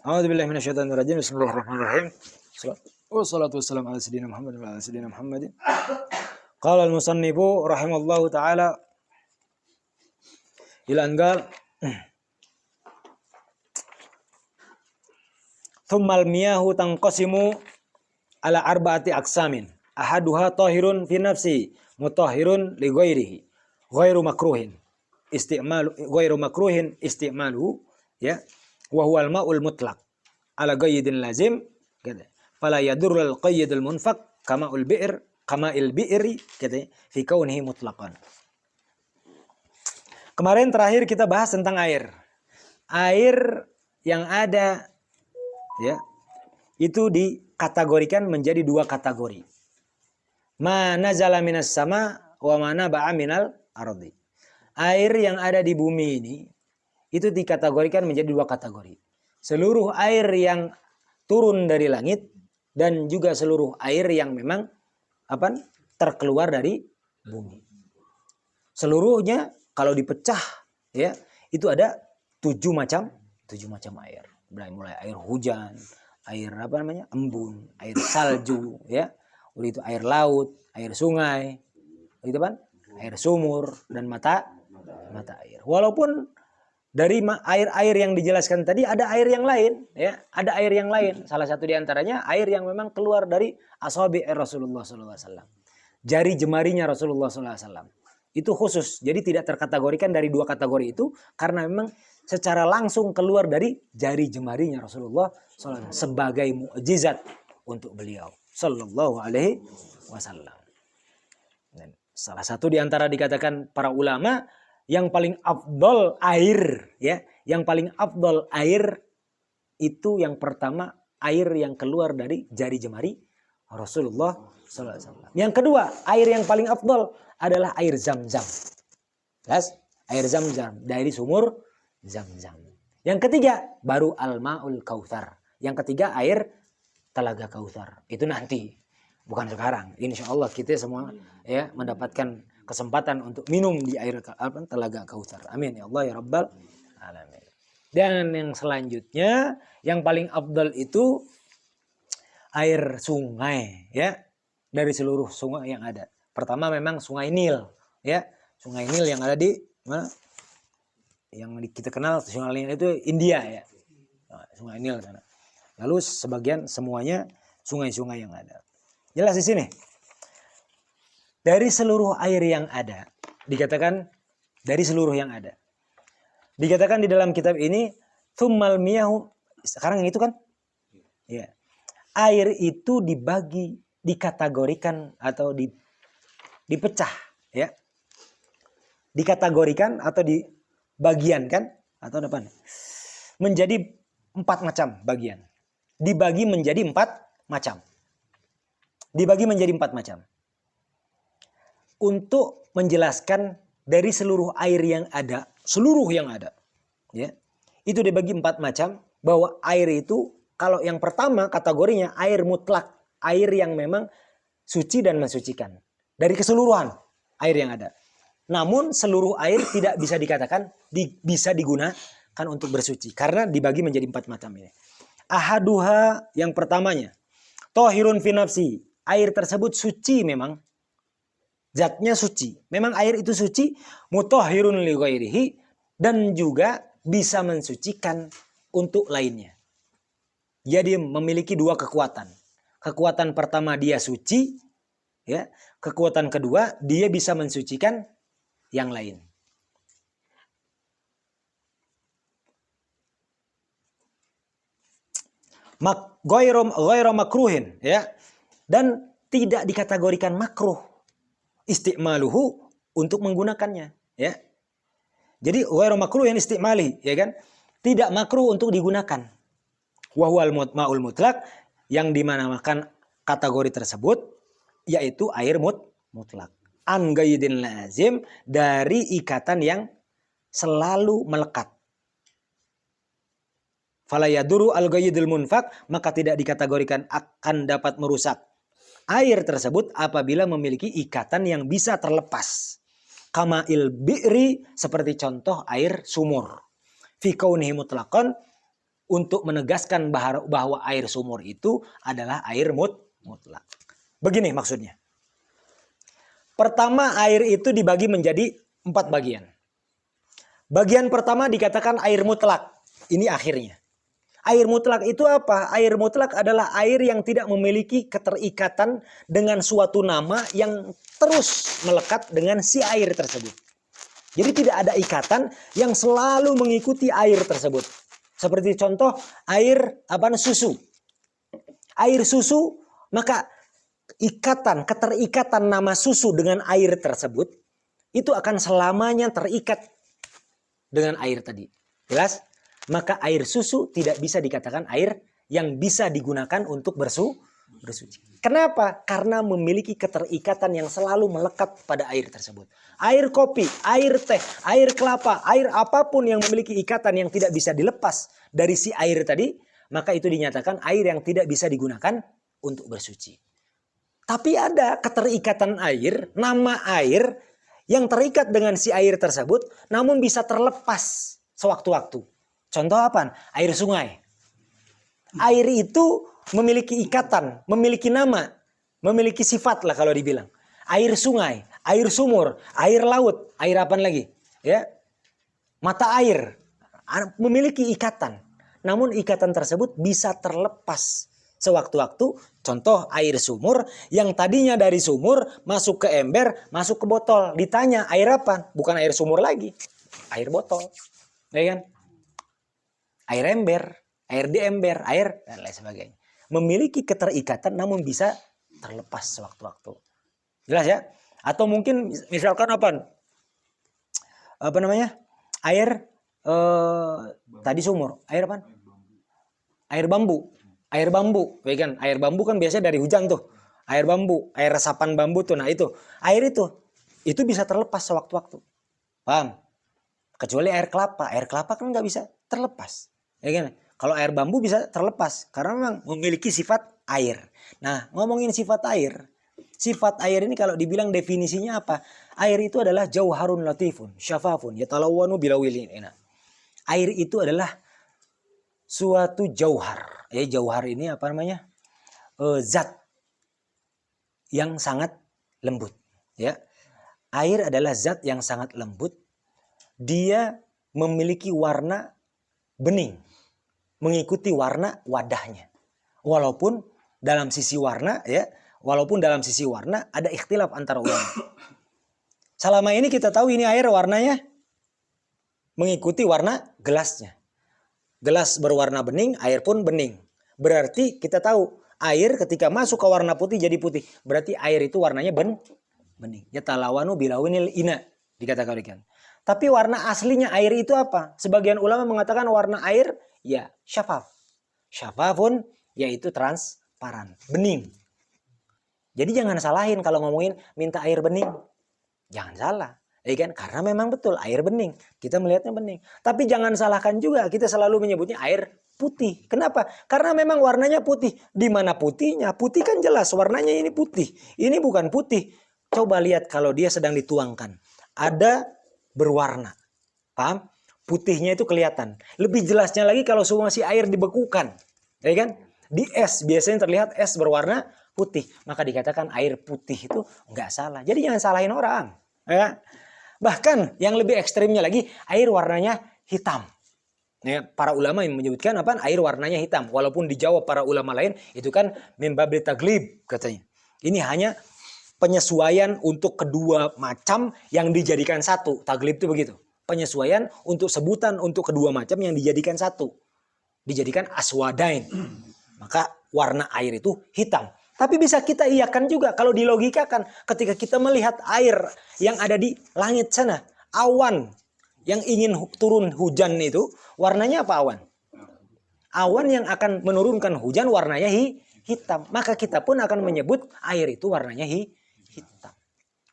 A'udzubillahi minasyaitonir rajim. Bismillahirrahmanirrahim. Wassalatu wassalamu ala sayyidina Muhammad wa ala sayyidina Muhammadin. Qala al-musannifu rahimallahu taala ila angal thummal miyahu tanqasimu ala arba'ati aqsamin. Ahaduha tahirun fi nafsi, mutahhirun li ghairihi, ghairu makruhin isti'maluhu, ya. Wa huwa al-ma'ul mutlaq ala qayyidin lazim, gitu. Fala yadurru al-qayyidul munfaq kama'il bi'ri, gitu, fi kaunihi mutlaqan. Kemarin terakhir kita bahas tentang air. Air yang ada, ya, itu dikategorikan menjadi dua kategori. Ma nazala minas sama wa ma naba'a minal ardi. Air yang ada di bumi ini itu dikategorikan menjadi dua kategori. Seluruh air yang turun dari langit dan juga seluruh air yang memang terkeluar dari bumi. Seluruhnya kalau dipecah, ya, itu ada 7 macam air. Mulai air hujan, air embun, air salju, ya. Udah itu air laut, air sungai, itu kan, air sumur dan mata air. Walaupun dari air-air yang dijelaskan tadi ada air yang lain, ya, ada air yang lain. Salah satu diantaranya air yang memang keluar dari asabi Rasulullah SAW, jari jemarinya Rasulullah SAW. Itu khusus, jadi tidak terkategorikan dari dua kategori itu karena memang secara langsung keluar dari jari jemarinya Rasulullah SAW sebagai mukjizat untuk beliau Sallallahu Alaihi Wasallam. Dan salah satu diantara dikatakan para ulama yang paling afdol air, ya, yang paling afdol air itu yang pertama air yang keluar dari jari jemari Rasulullah SAW. Yang kedua, air yang paling afdol adalah air Zam-Zam. Jelas? Air Zam-Zam dari sumur Zam-Zam. Yang ketiga baru al-ma'ul kautsar. Yang ketiga air telaga Kautsar. Itu nanti, bukan sekarang. Insya Allah kita semua, ya, mendapatkan kesempatan untuk minum di air telaga Kautsar. Amin ya Allah ya Rabbal alamin. Dan yang selanjutnya yang paling afdal itu air sungai, ya, dari seluruh sungai yang ada. Pertama memang Sungai Nil, ya. Sungai Nil yang ada di mana? Yang kita kenal Sungai Nil itu India, ya. Sungai Nil sana. Lalu sebagian semuanya sungai-sungai yang ada. Jelas di sini. Dari seluruh air yang ada, dikatakan dari seluruh yang ada. Dikatakan di dalam kitab ini, tsummal miyahu, sekarang itu kan? Ya. Air itu dibagi, dikategorikan atau dipecah, ya. Dikategorikan atau dibagiankan atau apa? Menjadi 4 macam bagian. Dibagi menjadi 4 macam. Dibagi menjadi 4 macam. Untuk menjelaskan dari seluruh air yang ada, seluruh yang ada, ya, itu dibagi 4 macam. Bahwa air itu, kalau yang pertama kategorinya air mutlak, air yang memang suci dan mensucikan dari keseluruhan air yang ada. Namun seluruh air tidak bisa dikatakan bisa digunakan untuk bersuci karena dibagi menjadi 4 macam ini. Ahaduha, yang pertamanya, tohirun fi nafsi, air tersebut suci, memang zatnya suci, memang air itu suci, mutahhirun li ghairihi, dan juga bisa mensucikan untuk lainnya. Jadi memiliki 2 kekuatan. Kekuatan pertama dia suci, ya. Kekuatan kedua dia bisa mensucikan yang lain. Ghairu makruhin, ya. Dan tidak dikategorikan makruh isti'maluhu, untuk menggunakannya, ya. Jadi ghairu makruhin istimali, ya kan? Tidak makruh untuk digunakan. Wa huwal ma'ul mutlaq, yang dinamakan kategori tersebut yaitu air mutlak. An gaidin lazim, dari ikatan yang selalu melekat. Fala yaduru al-ghayyidul munfaq, maka tidak dikategorikan akan dapat merusak air tersebut apabila memiliki ikatan yang bisa terlepas. Kama'il bi'ri, seperti contoh air sumur. Fi kaunihi mutlaqan, untuk menegaskan bahwa air sumur itu adalah air mutlak. Begini maksudnya. Pertama, air itu dibagi menjadi 4 bagian. Bagian pertama dikatakan air mutlak. Ini akhirnya. Air mutlak itu apa? Air mutlak adalah air yang tidak memiliki keterikatan dengan suatu nama yang terus melekat dengan si air tersebut. Jadi tidak ada ikatan yang selalu mengikuti air tersebut. Seperti contoh air susu. Air susu, maka keterikatan nama susu dengan air tersebut itu akan selamanya terikat dengan air tadi. Jelas? Maka air susu tidak bisa dikatakan air yang bisa digunakan untuk bersuci. Kenapa? Karena memiliki keterikatan yang selalu melekat pada air tersebut. Air kopi, air teh, air kelapa, air apapun yang memiliki ikatan yang tidak bisa dilepas dari si air tadi, maka itu dinyatakan air yang tidak bisa digunakan untuk bersuci. Tapi ada keterikatan air, nama air yang terikat dengan si air tersebut, namun bisa terlepas sewaktu-waktu. Contoh apa? Air sungai. Air itu memiliki ikatan, memiliki nama, memiliki sifat lah kalau dibilang. Air sungai, air sumur, air laut, air apa lagi? Ya, mata air memiliki ikatan. Namun ikatan tersebut bisa terlepas sewaktu-waktu. Contoh air sumur yang tadinya dari sumur masuk ke ember, masuk ke botol. Ditanya air apa? Bukan air sumur lagi, air botol, ya kan? Air ember, air di ember, air dan lain sebagainya. Memiliki keterikatan namun bisa terlepas sewaktu-waktu. Jelas ya? Atau mungkin misalkan apa namanya? Air tadi sumur, air apa? Air bambu. Air bambu, ya kan? Air bambu kan biasanya dari hujan tuh. Air bambu, air resapan bambu tuh. Nah itu, air itu bisa terlepas sewaktu-waktu. Paham? Kecuali air kelapa kan nggak bisa terlepas. Ya kan? Kalau air bambu bisa terlepas karena memang memiliki sifat air. Nah, ngomongin sifat air ini kalau dibilang definisinya apa? Air itu adalah jauharun latifun, syafafun, yatalawwanu bilawilin. Air itu adalah suatu jauhar. Ya, jauhar ini apa namanya? Zat yang sangat lembut. Ya, air adalah zat yang sangat lembut. Dia memiliki warna bening, mengikuti warna wadahnya. Walaupun dalam sisi warna ada ikhtilaf antara ulama. Selama ini kita tahu ini air warnanya mengikuti warna gelasnya. Gelas berwarna bening, air pun bening. Berarti kita tahu air ketika masuk ke warna putih jadi putih. Berarti air itu warnanya bening. Yatalawanu bilawinil ina dikatakan. Tapi warna aslinya air itu apa? Sebagian ulama mengatakan warna air ya syafaf. Syafafun yaitu transparan, bening. Jadi jangan salahin kalau ngomongin minta air bening. Jangan salah. Ya kan? Karena memang betul air bening. Kita melihatnya bening. Tapi jangan salahkan juga kita selalu menyebutnya air putih. Kenapa? Karena memang warnanya putih. Di mana putihnya? Putih kan jelas warnanya ini putih. Ini bukan putih. Coba lihat kalau dia sedang dituangkan. Ada berwarna. Paham? Putihnya itu kelihatan. Lebih jelasnya lagi kalau semua si air dibekukan. Ya kan? Di es biasanya terlihat es berwarna putih. Maka dikatakan air putih itu nggak salah. Jadi jangan salahin orang. Ya. Bahkan yang lebih ekstrimnya lagi air warnanya hitam. Ya, para ulama yang menyebutkan apa? Air warnanya hitam. Walaupun dijawab para ulama lain itu kan min babil taglib katanya. Ini hanya penyesuaian untuk kedua macam yang dijadikan satu. Taglib itu begitu. Penyesuaian untuk sebutan untuk kedua macam yang dijadikan satu. Dijadikan aswadain. Maka warna air itu hitam. Tapi bisa kita iyakan juga kalau dilogikakan ketika kita melihat air yang ada di langit sana. Awan yang ingin turun hujan itu warnanya apa awan? Awan yang akan menurunkan hujan warnanya hitam. Maka kita pun akan menyebut air itu warnanya hitam.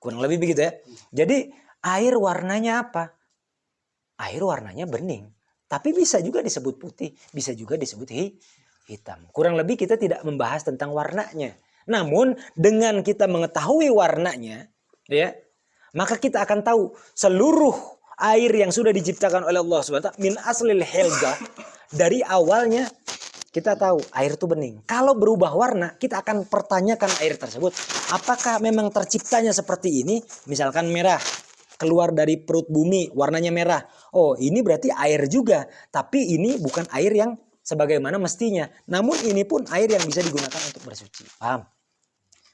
Kurang lebih begitu ya. Jadi air warnanya apa? Air warnanya bening. Tapi bisa juga disebut putih. Bisa juga disebut hitam. Kurang lebih kita tidak membahas tentang warnanya. Namun dengan kita mengetahui warnanya, ya, maka kita akan tahu seluruh air yang sudah diciptakan oleh Allah SWT min aslil helga, dari awalnya kita tahu air itu bening. Kalau berubah warna, kita akan pertanyakan air tersebut, apakah memang terciptanya seperti ini? Misalkan merah, keluar dari perut bumi, warnanya merah. Oh, ini berarti air juga. Tapi ini bukan air yang sebagaimana mestinya. Namun ini pun air yang bisa digunakan untuk bersuci. Paham?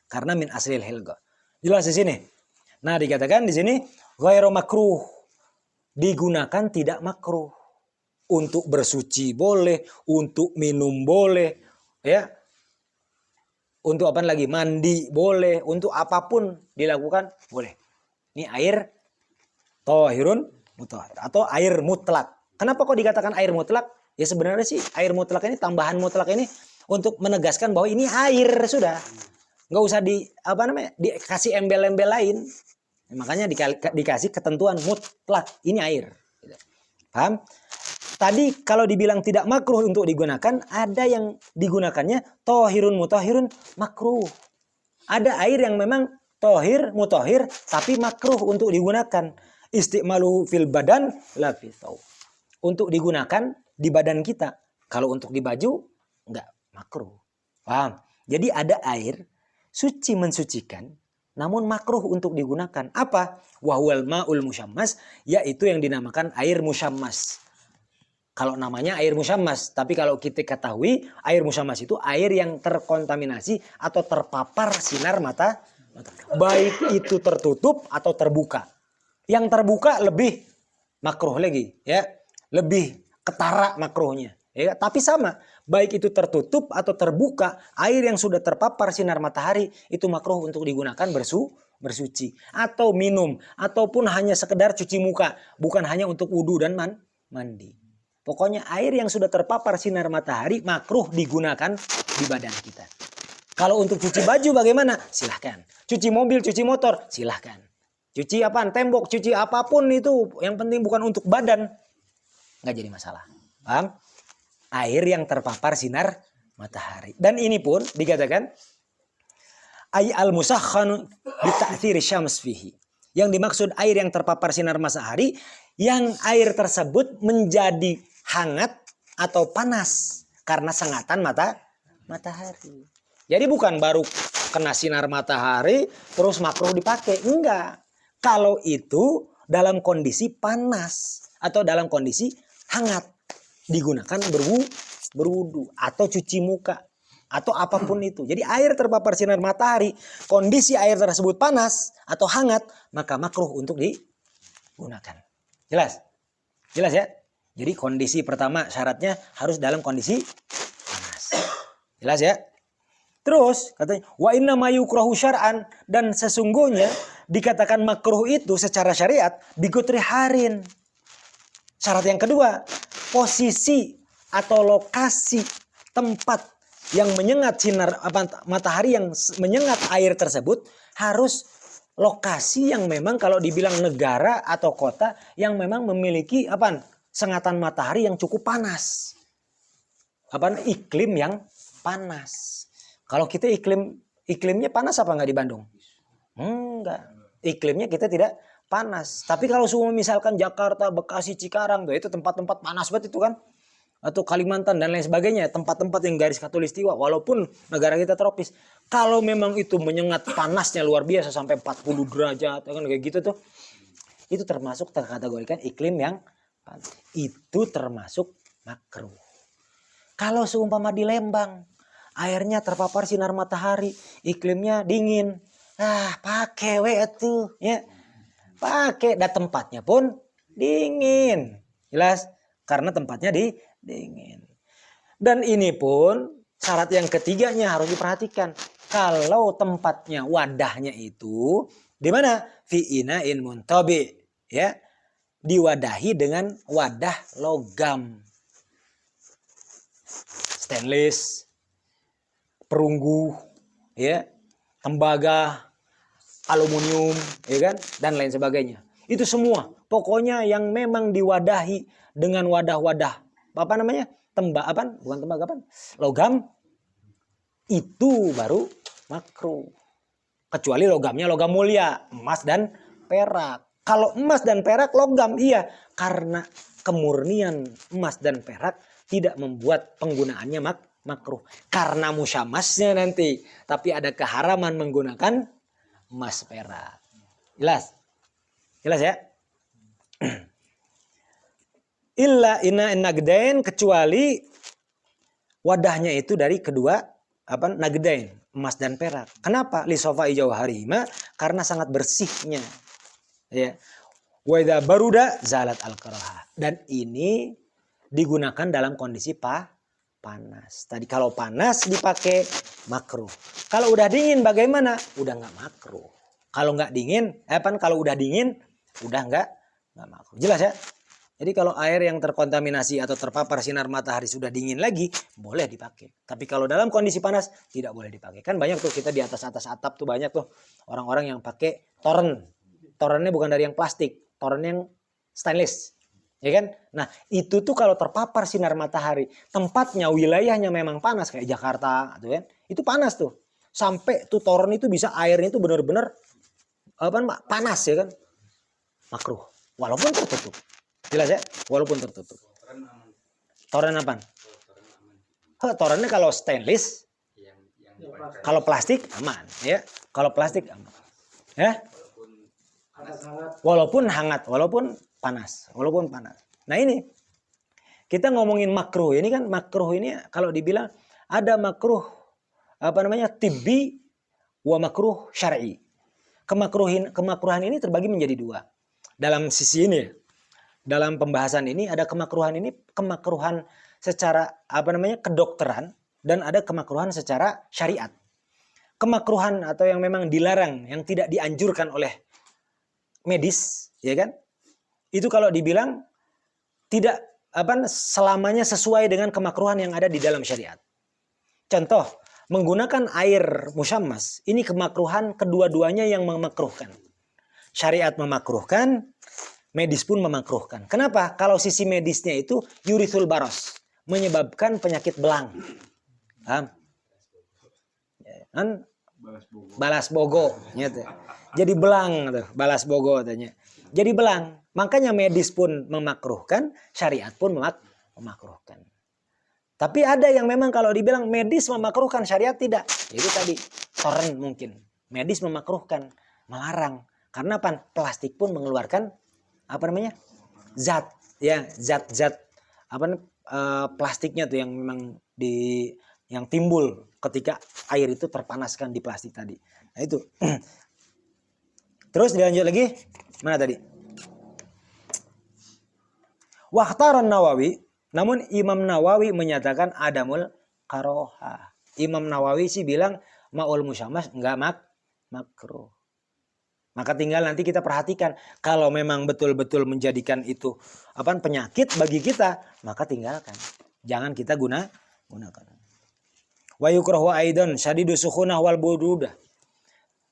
Karena min aslil helga. Jelas di sini. Nah, dikatakan di sini ghairu makruh. Digunakan tidak makruh. Untuk bersuci boleh, untuk minum boleh, ya. Untuk apa lagi? Mandi boleh, untuk apapun dilakukan boleh. Ini air thahirun mutahhir atau air mutlak. Kenapa kok dikatakan air mutlak? Ya sebenarnya sih air mutlak ini, tambahan mutlak ini untuk menegaskan bahwa ini air sudah. Nggak usah dikasih embel-embel lain. Makanya dikasih ketentuan mutlak, ini air. Paham? Tadi kalau dibilang tidak makruh untuk digunakan, ada yang digunakannya thahirun mutahhirun makruh. Ada air yang memang thahir mutahhir tapi makruh untuk digunakan. Istimaluhu fil badan la fi thawb. Untuk digunakan di badan kita. Kalau untuk di baju enggak makruh. Paham? Jadi ada air suci mensucikan namun makruh untuk digunakan. Apa? Wahwal ma'ul musyammas, yaitu yang dinamakan air musyammas. Kalau namanya air musyammas, tapi kalau kita ketahui air musyammas itu air yang terkontaminasi atau terpapar sinar mata, baik itu tertutup atau terbuka. Yang terbuka lebih makruh lagi, ya, lebih ketara makruhnya. Ya, tapi sama, baik itu tertutup atau terbuka, air yang sudah terpapar sinar matahari itu makruh untuk digunakan bersuci atau minum, ataupun hanya sekedar cuci muka, bukan hanya untuk wudhu dan mandi. Pokoknya air yang sudah terpapar sinar matahari makruh digunakan di badan kita. Kalau untuk cuci baju bagaimana? Silahkan. Cuci mobil, cuci motor, silahkan. Cuci apaan? Tembok, cuci apapun itu. Yang penting bukan untuk badan. Nggak jadi masalah. Paham? Air yang terpapar sinar matahari. Dan ini pun dikatakan ay al-musakhkhanu bi ta'thiri syams fihi. Yang dimaksud air yang terpapar sinar matahari, yang air tersebut menjadi hangat atau panas karena sengatan matahari. Jadi bukan baru kena sinar matahari terus makruh dipakai. Enggak. Kalau itu dalam kondisi panas atau dalam kondisi hangat digunakan berwudu atau cuci muka atau apapun itu. Jadi air terpapar sinar matahari, kondisi air tersebut panas atau hangat, maka makruh untuk digunakan. Jelas? Jelas ya? Jadi kondisi pertama syaratnya harus dalam kondisi panas. Jelas ya? Terus katanya wa inna ma yukrahu syar'an, dan sesungguhnya dikatakan makruh itu secara syariat bigutri harin. Syarat yang kedua, posisi atau lokasi tempat yang menyengat sinar matahari yang menyengat air tersebut harus lokasi yang memang kalau dibilang negara atau kota yang memang memiliki sengatan matahari yang cukup panas. Iklim yang panas. Kalau kita iklimnya panas apa enggak di Bandung? Enggak. Iklimnya kita tidak panas. Tapi kalau semua misalkan Jakarta, Bekasi, Cikarang, itu tempat-tempat panas banget itu kan. Atau Kalimantan dan lain sebagainya, tempat-tempat yang garis khatulistiwa walaupun negara kita tropis. Kalau memang itu menyengat panasnya luar biasa sampai 40 derajat kan kayak gitu tuh. Itu termasuk terkategorikan iklim yang panas. Itu termasuk makruh. Kalau seumpama di Lembang, airnya terpapar sinar matahari, iklimnya dingin. Pakai itu ya. Pakai, dan tempatnya pun dingin. Jelas? Karena tempatnya dingin. Dan ini pun syarat yang ketiganya harus diperhatikan. Kalau tempatnya, wadahnya itu di mana? Fi ina'in muntabi, ya. Diwadahi dengan wadah logam. Stainless, perunggu, ya, tembaga, aluminium, ya kan, dan lain sebagainya. Itu semua, pokoknya yang memang diwadahi dengan wadah-wadah bukan tembaga, logam, itu baru makruh. Kecuali logamnya logam mulia, emas dan perak. Kalau emas dan perak logam, iya. Karena kemurnian emas dan perak tidak membuat penggunaannya makruh. Karena musyamasnya nanti. Tapi ada keharaman menggunakan emas perak. Jelas? Jelas ya? Illa inna nagdain, kecuali wadahnya itu dari kedua nagdain, emas dan perak. Kenapa? Li sofai jauharima, karena sangat bersihnya. Ya. Wa idza baruda zalat al-karaha. Dan ini digunakan dalam kondisi panas. Tadi kalau panas dipakai makruh. Kalau udah dingin bagaimana? Udah nggak makruh. Kalau nggak dingin, kalau udah dingin udah nggak makruh. Jelas ya? Jadi kalau air yang terkontaminasi atau terpapar sinar matahari sudah dingin lagi, boleh dipakai. Tapi kalau dalam kondisi panas, tidak boleh dipakai. Kan banyak tuh kita di atas atap tuh banyak tuh orang-orang yang pakai toren. Torennya bukan dari yang plastik, toren yang stainless. Ya kan? Nah, itu tuh kalau terpapar sinar matahari, tempatnya, wilayahnya memang panas kayak Jakarta, tuh kan? Itu panas tuh. Sampai tuh toren itu bisa airnya itu benar-benar panas ya kan? Makruh. Walaupun tertutup. Jelas ya? Walaupun tertutup. Toren apa? Torennya kalau stainless, kalau plastik aman, ya. Kalau plastik aman. Ya? Walaupun hangat, walaupun panas. Nah ini kita ngomongin makruh. Ini kan makruh ini kalau dibilang ada makruh tibbi wa makruh syar'i. Kemakruhan ini terbagi menjadi dua. Dalam sisi ini, dalam pembahasan ini ada kemakruhan secara kedokteran dan ada kemakruhan secara syariat. Kemakruhan atau yang memang dilarang, yang tidak dianjurkan oleh medis, ya kan? Itu kalau dibilang tidak selamanya sesuai dengan kemakruhan yang ada di dalam syariat. Contoh, menggunakan air musyammas, ini kemakruhan kedua-duanya yang memakruhkan. Syariat memakruhkan, medis pun memakruhkan. Kenapa? Kalau sisi medisnya itu yurithul baros, menyebabkan penyakit belang. Paham? Kan? Balas bogo. Jadi belang tuh, balas bogo katanya. Jadi belang. Makanya medis pun memakruhkan, syariat pun memakruhkan. Tapi ada yang memang kalau dibilang medis memakruhkan, syariat tidak. Itu tadi toren mungkin. Medis memakruhkan, melarang. Karena plastik pun mengeluarkan zat plastiknya tuh yang memang yang timbul ketika air itu terpanaskan di plastik tadi. Nah itu. Terus dilanjut lagi. Mana tadi? Wahtaron Nawawi. Namun Imam Nawawi menyatakan adamul karoha. Imam Nawawi sih bilang ma'ul musyammas enggak makruh. Maka tinggal nanti kita perhatikan. Kalau memang betul-betul menjadikan itu penyakit bagi kita, maka tinggalkan. Jangan kita gunakan. Wa yukrahu aidan syadidu sukhunah wal burudah.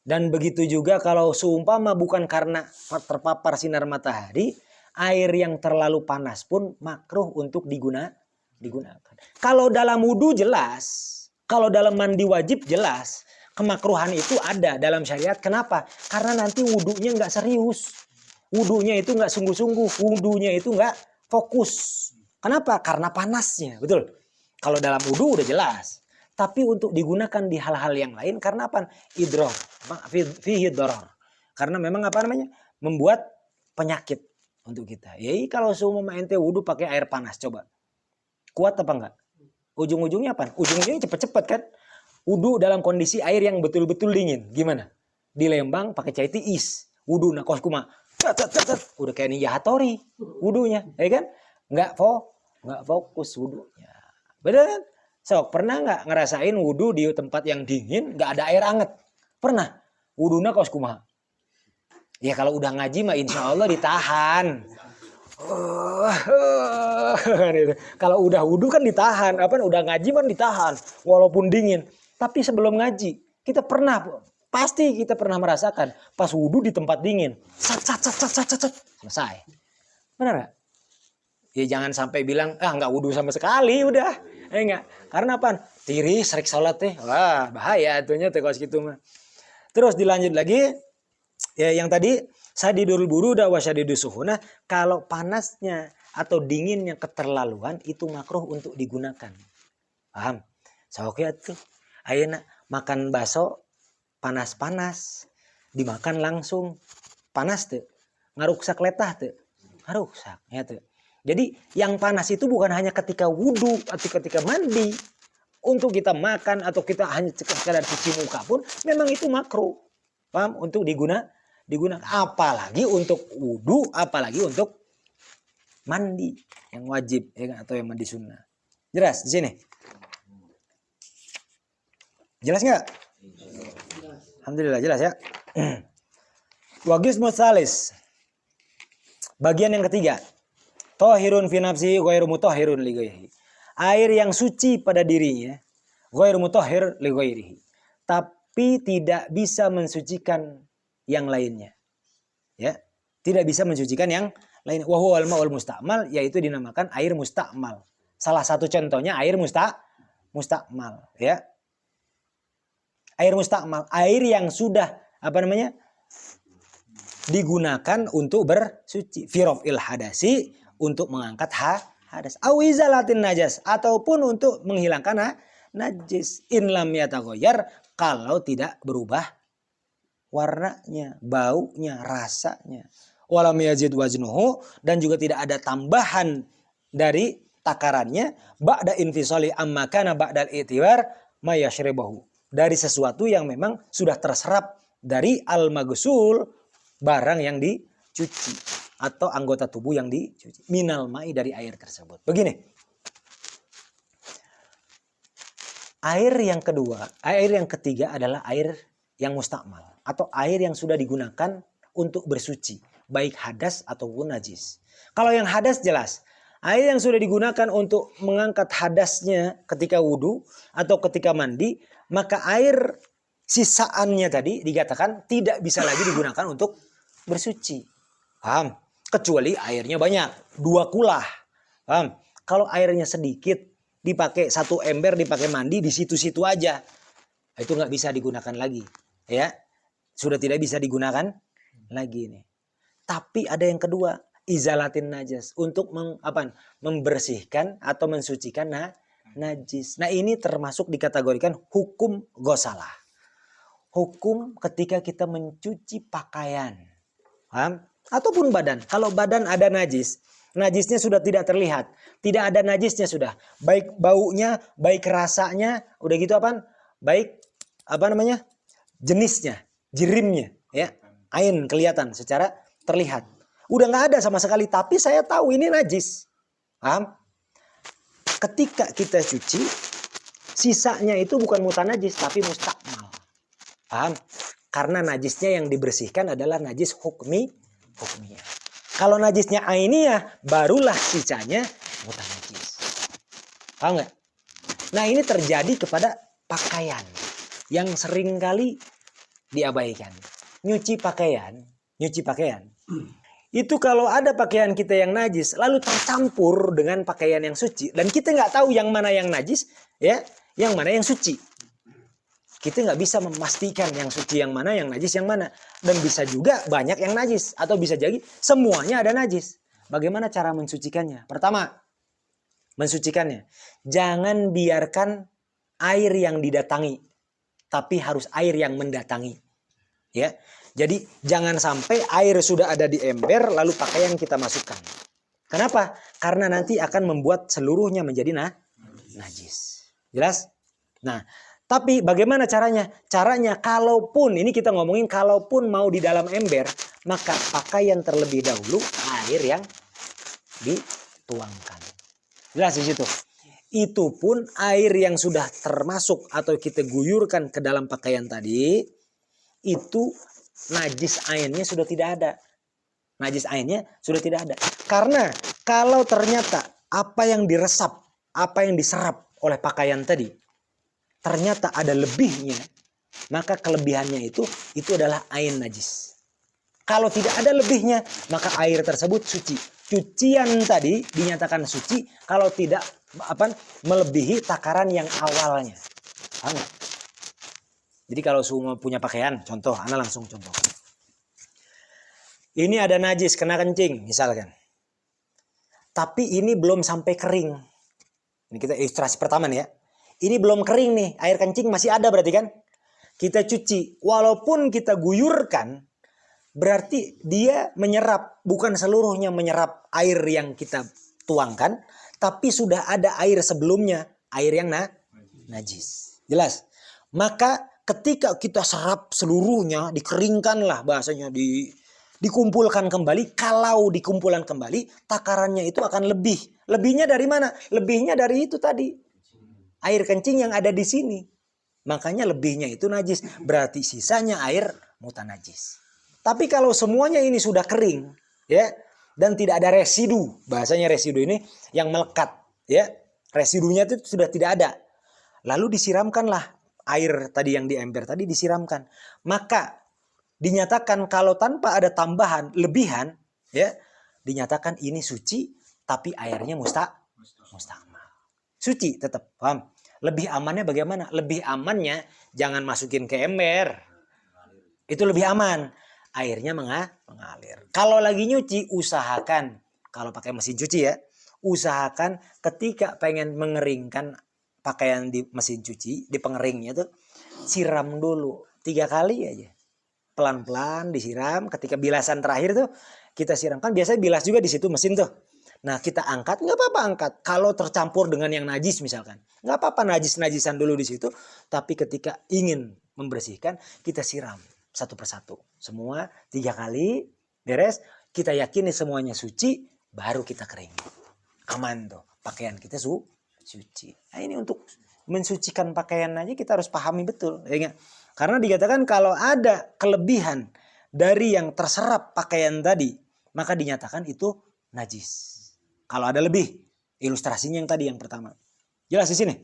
Dan begitu juga kalau seumpama bukan karena terpapar sinar matahari, air yang terlalu panas pun makruh untuk digunakan. Kalau dalam wudu jelas, kalau dalam mandi wajib jelas, kemakruhan itu ada dalam syariat. Kenapa? Karena nanti wudunya nggak serius, wudunya itu nggak sungguh-sungguh, wudunya itu nggak fokus. Kenapa? Karena panasnya, betul. Kalau dalam wudu udah jelas. Tapi untuk digunakan di hal-hal yang lain karena apa? Idrar, fihi darar. Karena memang membuat penyakit untuk kita. Jadi kalau seumpama ente wudu pakai air panas, coba. Kuat apa enggak? Ujung-ujungnya apa? Ujung-ujungnya cepet-cepet kan? Wudu dalam kondisi air yang betul-betul dingin. Gimana? Di Lembang pakai cai tiis. Wudu nakos kuma. Udah kayak Ninja Hattori wudunya, ya kan? Enggak fokus wudunya. Bener kan? Sok, pernah nggak ngerasain wudu di tempat yang dingin, nggak ada air anget? Pernah? Wuduna kos kumaha? Ya kalau udah ngaji mah insya Allah ditahan. Kalau udah wudu kan ditahan. Udah ngaji kan ditahan. Walaupun dingin. Tapi sebelum ngaji, pasti kita pernah merasakan pas wudu di tempat dingin. Sat. Selesai. Benar nggak? Ya jangan sampai bilang, nggak wudu sama sekali, udah. Enggak. Karena apa? Tiris, serik sholat teh. Wah, bahaya itunya teh kalau gitu mah. Terus dilanjut lagi. Ya yang tadi Sadidul buruda wa syadidus suhuna, kalau panasnya atau dinginnya keterlaluan itu makruh untuk digunakan. Paham? Saoknya tuh ayeuna makan bakso panas-panas dimakan langsung panas tuh ngaruksak letah tuh ngaruksak ya tuh. Jadi yang panas itu bukan hanya ketika wudhu atau ketika mandi, untuk kita makan atau kita hanya sekedar cuci muka pun memang itu makruh. Paham? Untuk digunakan apalagi untuk wudhu, apalagi untuk mandi yang wajib ya, atau yang mandi sunnah. Jelas di sini? Jelas nggak? Alhamdulillah jelas ya. Wagis musalis. Bagian yang ketiga. Tohirun fi nafsihi ghairu mutahhirun li ghairihi. Air yang suci pada dirinya, ghairu mutahhir li ghairihi. Tapi tidak bisa mensucikan yang lainnya. Ya, tidak bisa mensucikan yang lain. Wa huwal ma'ul musta'mal, yaitu dinamakan air musta'mal. Salah satu contohnya air musta'mal, ya. Air musta'mal, air yang sudah digunakan untuk bersuci. Firofil hadasi, untuk mengangkat hadas. Awizalatin najas, ataupun untuk menghilangkan najis. In lam yataghayyar, kalau tidak berubah warnanya, baunya, rasanya. Walam yazid waznuhu, dan juga tidak ada tambahan dari takarannya. Ba'da infisali amma kana ba'dal itibar mayashribahu, dari sesuatu yang memang sudah terserap dari al-maghsul, barang yang dicuci atau anggota tubuh yang dicuci, minal ma'i, dari air tersebut. Begini. Air yang kedua, air yang ketiga adalah air yang mustakmal atau air yang sudah digunakan untuk bersuci, baik hadas ataupun najis. Kalau yang hadas jelas, air yang sudah digunakan untuk mengangkat hadasnya ketika wudhu atau ketika mandi, maka air sisaannya tadi dikatakan tidak bisa lagi digunakan untuk bersuci. Paham? Kecuali airnya banyak, 2 kulah. Paham? Kalau airnya sedikit, dipakai 1 ember, dipakai mandi di situ-situ aja, itu nggak bisa digunakan lagi. Ya, sudah tidak bisa digunakan lagi nih. Tapi ada yang kedua, izalatin najas, untuk membersihkan atau mensucikan najis. Nah, ini termasuk dikategorikan hukum ghosalah. Hukum ketika kita mencuci pakaian, paham? Ataupun badan. Kalau badan ada najis, najisnya sudah tidak terlihat, tidak ada najisnya sudah, baik baunya, baik rasanya, udah gitu baik jenisnya, jirimnya, ya, ain kelihatan secara terlihat, udah nggak ada sama sekali, tapi saya tahu ini najis, paham? Ketika kita cuci, sisanya itu bukan mutanajis tapi mustakmal, paham? Karena najisnya yang dibersihkan adalah najis hukmiyah. Kalau najisnya ainiyah, barulah sisanya mutanajis. Paham nggak? Nah, ini terjadi kepada pakaian yang seringkali diabaikan. Nyuci pakaian. Itu kalau ada pakaian kita yang najis, lalu tercampur dengan pakaian yang suci, dan kita nggak tahu yang mana yang najis, ya, yang mana yang suci. Kita nggak bisa memastikan yang suci yang mana, yang najis yang mana. Dan bisa juga banyak yang najis. Atau bisa jadi semuanya ada najis. Bagaimana cara mensucikannya? Pertama, mensucikannya, jangan biarkan air yang didatangi, tapi harus air yang mendatangi. Ya, jadi jangan sampai air sudah ada di ember, lalu pakaian kita masukkan. Kenapa? Karena nanti akan membuat seluruhnya menjadi najis. Jelas? Nah, tapi bagaimana caranya? Caranya kalaupun, ini kita ngomongin kalaupun mau di dalam ember, maka pakaian terlebih dahulu air yang dituangkan. Jelas di situ. Itu pun air yang sudah termasuk atau kita guyurkan ke dalam pakaian tadi, itu najis ainnya sudah tidak ada. Najis ainnya sudah tidak ada. Karena kalau ternyata apa yang diresap, apa yang diserap oleh pakaian tadi, ternyata ada lebihnya, maka kelebihannya itu adalah ain najis. Kalau tidak ada lebihnya, maka air tersebut suci. Cucian tadi dinyatakan suci kalau tidak melebihi takaran yang awalnya. Paham? Jadi kalau semua punya pakaian, contoh, Ana langsung contoh. Ini ada najis kena kencing misalkan. Tapi ini belum sampai kering. Ini kita ilustrasi pertama nih ya. Ini belum kering nih, air kencing masih ada berarti kan? Kita cuci, walaupun kita guyurkan, berarti dia menyerap, bukan seluruhnya menyerap air yang kita tuangkan, tapi sudah ada air sebelumnya, air yang najis. Jelas? Maka ketika kita serap seluruhnya, dikeringkan lah bahasanya, dikumpulkan kembali. Kalau dikumpulkan kembali, takarannya itu akan lebih. Lebihnya dari mana? Lebihnya dari itu tadi, air kencing yang ada di sini. Makanya lebihnya itu najis. Berarti sisanya air mutanajis. Tapi kalau semuanya ini sudah kering, ya, dan tidak ada residu, bahasanya residu ini yang melekat, ya, residunya itu sudah tidak ada. Lalu disiramkanlah air tadi yang di ember tadi disiramkan. Maka dinyatakan kalau tanpa ada tambahan lebihan, ya, dinyatakan ini suci, tapi airnya musta'mal. Suci tetap, paham? Lebih amannya bagaimana? Lebih amannya jangan masukin ke ember. Itu lebih aman. Airnya mengalir. Kalau lagi nyuci, usahakan. Kalau pakai mesin cuci ya. Usahakan ketika pengen mengeringkan pakaian di mesin cuci, di pengeringnya tuh, siram dulu. 3 kali aja. Pelan-pelan disiram. Ketika bilasan terakhir tuh, kita siramkan. Biasanya bilas juga di situ mesin tuh. Nah kita angkat, nggak apa-apa angkat. Kalau tercampur dengan yang najis misalkan, nggak apa-apa najis-najisan dulu di situ. Tapi ketika ingin membersihkan, kita siram satu persatu. Semua 3 kali, beres. Kita yakini semuanya suci, baru kita kering. Aman tuh, pakaian kita suci. Nah ini untuk mensucikan pakaian aja kita harus pahami betul. Ya, karena dikatakan kalau ada kelebihan dari yang terserap pakaian tadi, maka dinyatakan itu najis. Kalau ada lebih, ilustrasinya yang tadi yang pertama. Jelas di sini?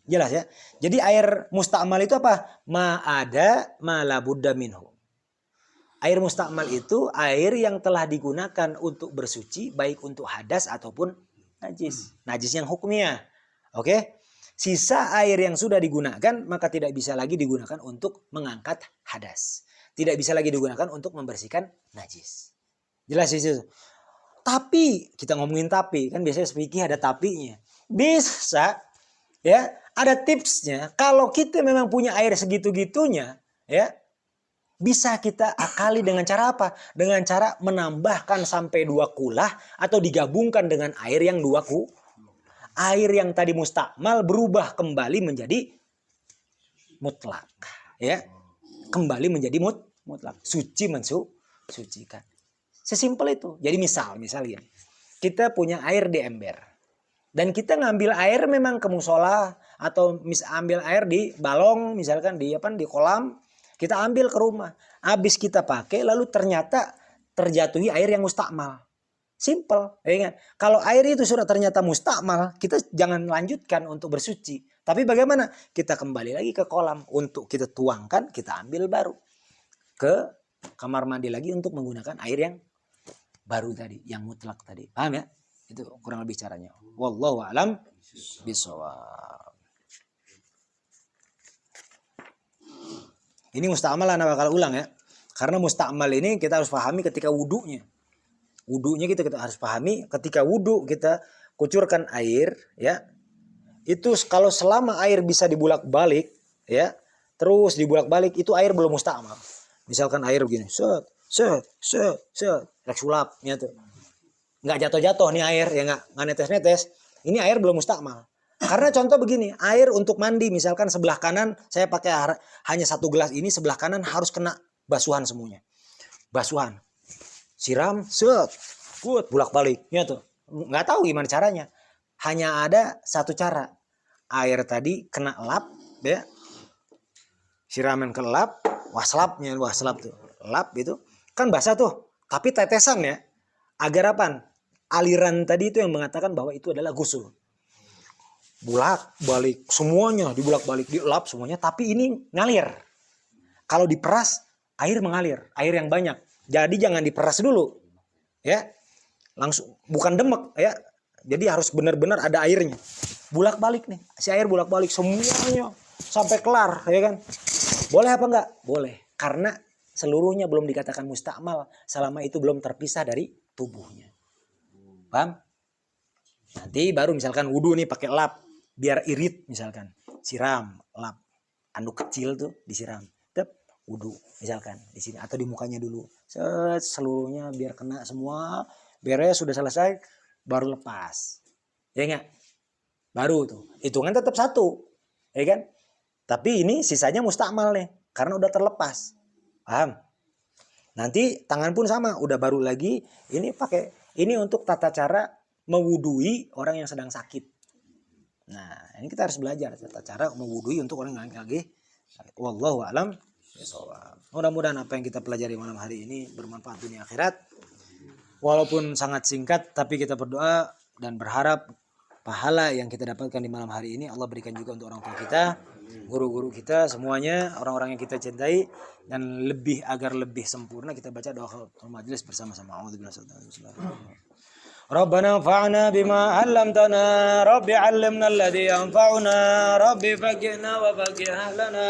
Jelas ya. Jadi air musta'mal itu apa? Ma'ada malabudda minhu. Air musta'mal itu air yang telah digunakan untuk bersuci, baik untuk hadas ataupun najis. Najis yang hukumnya. Oke? Sisa air yang sudah digunakan, maka tidak bisa lagi digunakan untuk mengangkat hadas. Tidak bisa lagi digunakan untuk membersihkan najis. Jelas di situ? Tapi, kita ngomongin tapi, kan biasanya fikih ada tapinya. Bisa, ya, ada tipsnya. Kalau kita memang punya air segitu-gitunya, ya, bisa kita akali dengan cara apa? Dengan cara menambahkan sampai 2 kulah atau digabungkan dengan air yang 2 air yang tadi mustakmal berubah kembali menjadi mutlak, ya. Kembali menjadi mutlak. Suci mensucikan. Sesimpel itu. Jadi misalnya kita punya air di ember dan kita ngambil air memang ke musola atau ambil air di balong misalkan di kolam, kita ambil ke rumah. Habis kita pakai lalu ternyata terjatuhi air yang mustakmal. Simple, ya kan? Kalau air itu sudah ternyata mustakmal, kita jangan lanjutkan untuk bersuci. Tapi bagaimana? Kita kembali lagi ke kolam untuk kita tuangkan, kita ambil baru ke kamar mandi lagi untuk menggunakan air yang baru tadi, yang mutlak tadi. Paham ya? Itu kurang lebih caranya. Wallahu a'lam bishawab. Ini musta'mal ana bakal ulang ya. Karena musta'mal ini kita harus pahami ketika wudunya. Wudunya kita harus pahami ketika wudu kita kucurkan air ya. Itu kalau selama air bisa dibulak-balik ya, terus dibulak-balik itu air belum musta'mal. Misalkan air begini, set, sulapnya tuh. Nggak jatuh-jatuh nih air, ya nggak netes-netes. Ini air belum mustakmal. Karena contoh begini, air untuk mandi misalkan sebelah kanan saya pakai hanya 1 gelas ini, sebelah kanan harus kena basuhan semuanya. Basuhan. Siram, set, bulak-baliknya tuh. Nggak tahu gimana caranya. Hanya ada 1 cara. Air tadi kena lap, ya. Siraman ke lap, waslap tuh. Lap itu kan basah tuh, tapi tetesan ya. Agar apa? Aliran tadi itu yang mengatakan bahwa itu adalah gusul. Bulak-balik semuanya, dibulak-balik, dilap semuanya, tapi ini ngalir. Kalau diperas, air mengalir, air yang banyak. Jadi jangan diperas dulu. Ya. Langsung bukan demek ya. Jadi harus benar-benar ada airnya. Bulak-balik nih. Si air bulak-balik semuanya sampai kelar, ya kan? Boleh apa enggak? Boleh. Karena seluruhnya belum dikatakan mustakmal selama itu belum terpisah dari tubuhnya. Paham? Nanti baru misalkan wudu nih pakai lap biar irit misalkan, siram lap anduk kecil tuh disiram, wudu misalkan di sini atau di mukanya dulu, seluruhnya biar kena semua, beres sudah selesai baru lepas, ya enggak? Baru tuh hitungan tetap satu, ya kan? Tapi ini sisanya mustakmal nih karena udah terlepas, paham? Nanti tangan pun sama, udah baru lagi ini pakai ini untuk tata cara mewudui orang yang sedang sakit. Nah, ini kita harus belajar tata cara mewudui untuk orang yang lagi sakit. Wallahu a'lam bishawab. Mudah-mudahan apa yang kita pelajari malam hari ini bermanfaat dunia akhirat. Walaupun sangat singkat, tapi kita berdoa dan berharap pahala yang kita dapatkan di malam hari ini Allah berikan juga untuk orang tua kita, guru-guru kita, semuanya, orang-orang yang kita cintai, dan lebih agar lebih sempurna kita baca doa majelis bersama-sama. Rabbana anfa'na bima 'allamtana, Rabbi 'allimna alladhi yanfa'una, Rabbi faqqihna wa faqqih ahlana.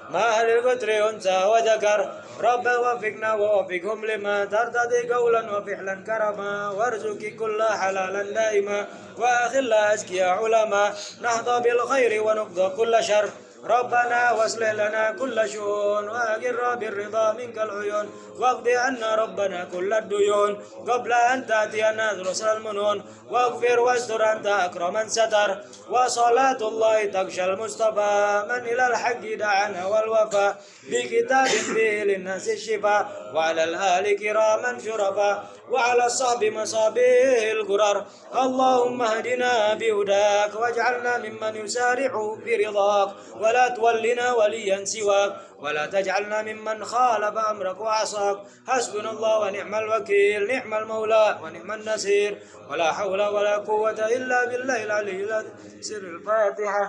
ما أهل القدر أنثى وذكر رب وفقنا ووفقهم لما ترتضي قولا وفعلا كرما وارزق كل حلالا دائما وأخلا أزكياء علما نهضى بالخير ونقضى كل شر ربنا واصلح لنا كل شؤون وأقر بالرضا منك العيون واقض عنا ربنا كل الديون قبل أن تأتينا رسل المنون واغفر واستر أنت أكرم من ستر وصلاة الله تغشى المصطفى من إلى الحق دعانا والوفاء بكتاب فيه للناس الشفاء وعلى الآل كراما شرفا وعلى الصحب مصابيح الغرر اللهم اهدنا بهداك واجعلنا ممن يسارع في رضاك ولا تولنا وليا سواك ولا تجعلنا ممن خالف أمرك وعصاك حسبنا الله ونعم الوكيل نعم المولى ونعم النصير ولا حول ولا قوة إلا بالله العلي العظيم. سر الفاتحة.